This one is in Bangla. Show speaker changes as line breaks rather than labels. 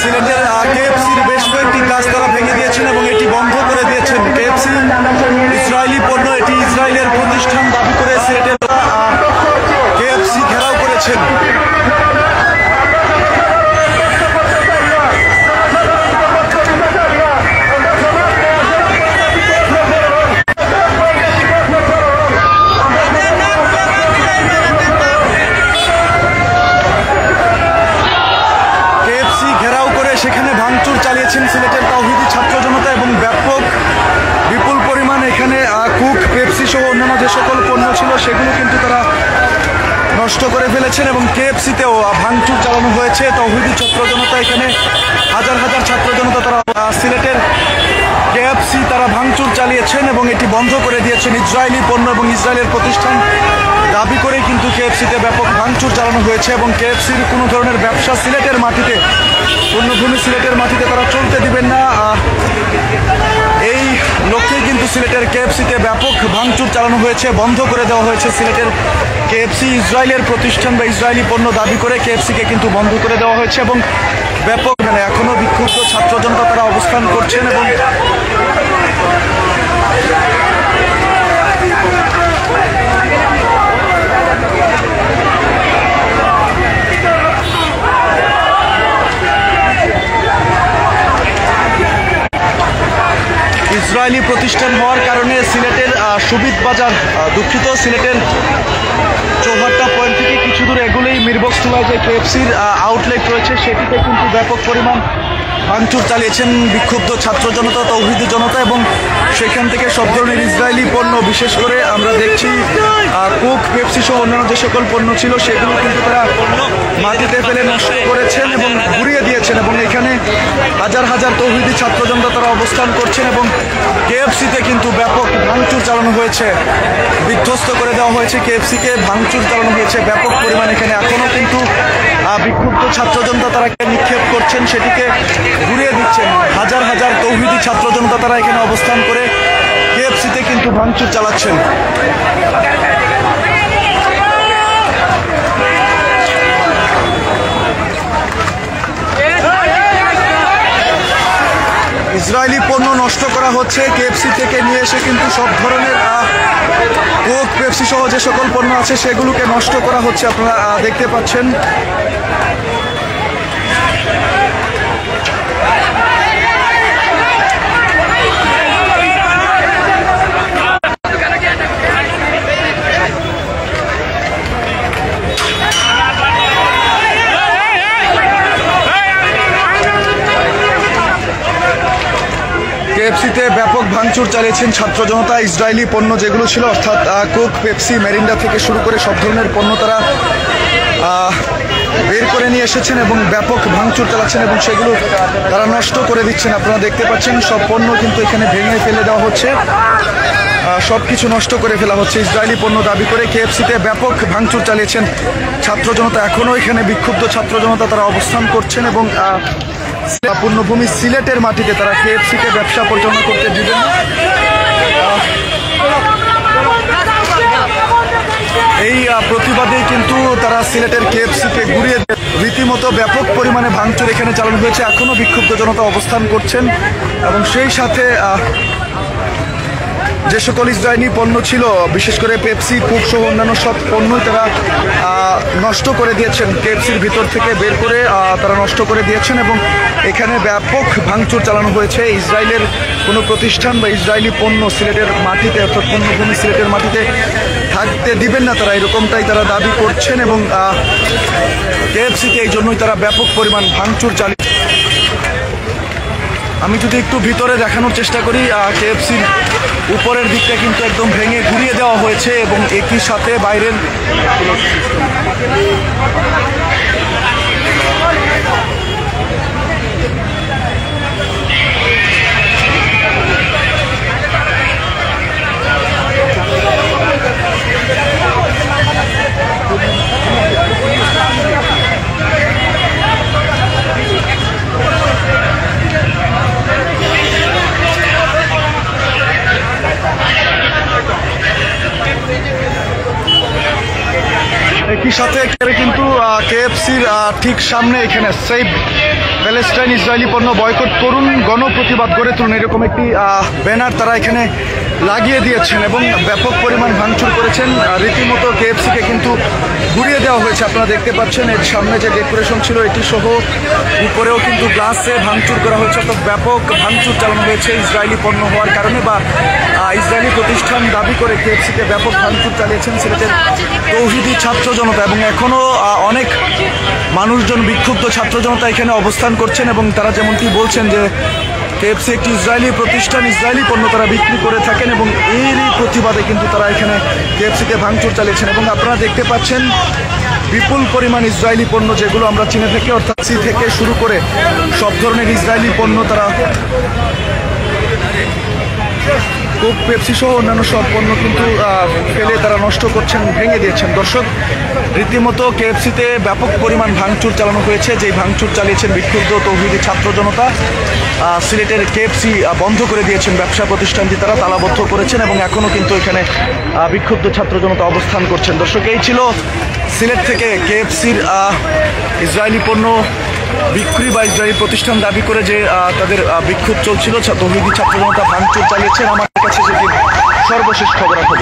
সিলেটের কেএফসির বেশ কয়েকটি কাজ তারা ভেঙে দিয়েছেন এবং এটি বন্ধ করে দিয়েছেন। কেএফসি ইসরায়েলি পণ্য, এটি ইসরায়েলের প্রতিষ্ঠান দাবি করে সিলেটের কেএফসি ঘেরাও করেছেন। সেখানে ভাঙচুর চালিয়েছেন সিলেটের তাওহিদি ছাত্র জনতা এবং বিপুল পরিমাণ এখানে কুক, পেপসি সহ অন্যান্য যে সকল পণ্য ছিল সেগুলো কিন্তু তারা নষ্ট করে ফেলেছেন এবং কেএফসিতেও ভাঙচুর চালানো হয়েছে। তাওহিদি ছাত্র জনতা এখানে হাজার হাজার ছাত্র জনতা তারা সিলেটের কেএফসি তারা ভাঙচুর চালিয়েছেন এবং এটি বন্ধ করে দিয়েছেন। ইসরায়েলি পণ্য এবং ইসরায়েলের প্রতিষ্ঠান দাবি করে কিন্তু কেএফসিতে ব্যাপক ভাঙচুর চালানো হয়েছে এবং কেএফসির কোনো ধরনের ব্যবসা সিলেটের মাটিতে, পূর্ণভূমি সিলেটের মাটিতে তারা চলতে দিবেন না, এই লক্ষ্যেই কিন্তু সিলেটের কেএফসিতে ব্যাপক ভাঙচুর চালানো হয়েছে, বন্ধ করে দেওয়া হয়েছে সিলেটের কেএফসি। ইসরায়েলের প্রতিষ্ঠান বা ইসরায়েলি পণ্য দাবি করে কেএফসিকে কিন্তু বন্ধ করে দেওয়া হয়েছে এবং ব্যাপক এখনো বিক্ষুব্ধ ছাত্র জনতা তারা অবস্থান করছেন এবং ইসরায়েলি প্রতিষ্ঠান হওয়ার কারণে সিলেটের সুবিদ বাজার, দুঃখিত, সিলেটের চৌহাট্টা পয়েন্ট থেকে কিছু দূর এগুলোই মিরবক্সটুলায় যে কেএফসির আউটলেট রয়েছে সেটিতে কিন্তু ব্যাপক পরিমাণ ভাঙচুর চালিয়েছেন বিক্ষুব্ধ ছাত্র জনতা, তাওহিদি জনতা এবং সেখান থেকে সব ধরনের ইসরায়েলি পণ্য, বিশেষ করে আমরা দেখছি কোক, পেপসি সহ অন্যান্য যে সকল পণ্য ছিল সেগুলো কিন্তু তারা মাটিতে ফেলে নষ্ট করেছেন এবং ঘুরিয়ে দিয়েছেন এবং এখানে হাজার হাজার তাওহিদি ছাত্র জনতা তারা অবস্থান করছেন এবং কেএফসিতে কিন্তু ব্যাপক ভাঙচুর চালানো হয়েছে, বিধ্বস্ত করে দেওয়া হয়েছে কেএফসিকে, ভাঙচুর চালানো হয়েছে ব্যাপক পরিমাণ। এখানে এখনও কিন্তু বিক্ষুব্ধ ছাত্র জনতা তারা নিক্ষেপ করছেন, সেটিকে ঘুরিয়ে দিচ্ছেন। হাজার হাজার তাওহিদি ছাত্র জনতা তারা এখানে অবস্থান করে কেএফসিতে কিন্তু ভাঙচুর চালাচ্ছেন। ইসরায়েলি পণ্য নষ্ট করা হচ্ছে, কেএফসি থেকে নিয়ে এসে কিন্তু সব ধরনের কোক, পেপসি সহ যে সকল পণ্য আছে সেগুলোকে নষ্ট করা হচ্ছে, আপনারা দেখতে পাচ্ছেন। কেএফসিতে ব্যাপক ভাঙচুর চালিয়েছেন ছাত্র জনতা। ইসরায়েলি পণ্য যেগুলো ছিল, অর্থাৎ কোক, পেপসি, মেরিন্ডা থেকে শুরু করে সব ধরনের পণ্য তারা বের করে নিয়ে এসেছেন এবং ব্যাপক ভাঙচুর চালাচ্ছেন এবং সেগুলো তারা নষ্ট করে দিচ্ছেন। আপনারা দেখতে পাচ্ছেন সব পণ্য কিন্তু এখানে ভেঙে ফেলে দেওয়া হচ্ছে, সব কিছু নষ্ট করে ফেলা হচ্ছে। ইসরায়েলি পণ্য দাবি করে কেএফসিতে ব্যাপক ভাঙচুর চালিয়েছেন ছাত্র জনতা। এখনও এখানে বিক্ষুব্ধ ছাত্র জনতা তারা অবস্থান করছেন এবং পূর্ণভূমি সিলেটের মাটিতে তারা কেএফসিকে ব্যবসা পরিচালনা করতে দিবেন না। এই প্রতিবাদেই কিন্তু তারা সিলেটের কেএফসিকে ঘুরিয়ে রীতিমতো ব্যাপক পরিমাণে ভাঙচুর এখানে চালানো হয়েছে। এখনও বিক্ষুব্ধ জনতা অবস্থান করছেন এবং সেই সাথে যে সকল ইসরায়েলি পণ্য ছিল, বিশেষ করে পেপসি, কোক সহ অন্যান্য সব পণ্যই তারা নষ্ট করে দিয়েছেন, কেএফসির ভিতর থেকে বের করে তারা নষ্ট করে দিয়েছেন এবং এখানে ব্যাপক ভাঙচুর চালানো হয়েছে। ইসরায়েলের কোনো প্রতিষ্ঠান বা ইসরায়েলি পণ্য সিলেটের মাটিতে, অর্থাৎ পূর্ণভূমি সিলেটের মাটিতে থাকতে দিবেন না তারা, এরকমটাই তারা দাবি করছেন এবং কেএফসিতে এই জন্যই তারা ব্যাপক পরিমাণ ভাঙচুর চালিয়ে। আমি যদি একটু ভিতরে দেখানোর চেষ্টা করি, কেএফসির উপরের দিকটা কিন্তু একদম ভেঙে ঘুরিয়ে দেওয়া হয়েছে এবং একই সাথে বাইরের একই সাথে কিন্তু কেএফসির ঠিক সামনে এখানে সেভ প্যালেস্টাইন ইসরায়েলি পণ্য বয়কট করুন, গণপ্রতিবাদ গড়ে তুলুন, এরকম একটি ব্যানার তারা এখানে লাগিয়ে দিয়েছেন এবং ব্যাপক পরিমাণ ভাঙচুর করেছেন। রীতিমতো কেএফসিকে কিন্তু ঘুরিয়ে দেওয়া হয়েছে। আপনারা দেখতে পাচ্ছেন এর সামনে যে ডেকোরেশন ছিল এটি সহ উপরেও কিন্তু গ্লাসে ভাঙচুর করা হয়েছে। অর্থাৎ ব্যাপক ভাঙচুর চালানো হয়েছে ইসরায়েলি পণ্য হওয়ার কারণে বা ইসরায়েলি প্রতিষ্ঠান দাবি করে কেএফসিতে ব্যাপক ভাঙচুর চালিয়েছেন সিলেটের তৌহিদি ছাত্র জনতা এবং এখনও অনেক মানুষজন, বিক্ষুব্ধ ছাত্র জনতা এখানে অবস্থান করছেন এবং তারা যেমনটি বলছেন যে কেএফসি একটি ইসরায়েলি প্রতিষ্ঠান, ইসরায়েলি পণ্য তারা বিক্রি করে থাকেন এবং এরই প্রতিবাদে কিন্তু তারা এখানে কেএফসিতে ভাঙচুর চালিয়েছেন। এবং আপনারা দেখতে পাচ্ছেন বিপুল পরিমাণ ইসরায়েলি পণ্য যেগুলো আমরা চিনে থাকি, অর্থাৎ সি থেকে শুরু করে সব ধরনের ইসরায়েলি পণ্য তারা কোক, পেপসি সহ অন্যান্য সব পণ্য কিন্তু ফেলে তারা নষ্ট করছেন, ভেঙে দিয়েছেন। দর্শক, রীতিমতো কেএফসিতে ব্যাপক পরিমাণ ভাঙচুর চালানো হয়েছে। যেই ভাঙচুর চালিয়েছেন বিক্ষুব্ধ তৌহিদি ছাত্র জনতা। সিলেটের কেএফসি বন্ধ করে দিয়েছেন ব্যবসা প্রতিষ্ঠানটি, তারা তালাবদ্ধ করেছেন এবং এখনও কিন্তু এখানে বিক্ষুব্ধ ছাত্র জনতা অবস্থান করছেন। দর্শক, এই ছিল সিলেট থেকে কেএফসির ইসরায়েলি পণ্য বিক্রি বা ইসরায়েলি প্রতিষ্ঠান দাবি করে যে তাদের বিক্ষোভ চলছিল, তৌহিদি ছাত্র জনতা ভাঙচুর চালিয়েছেন। আমার কাছে সেটি সর্বশেষ খবরাখবর।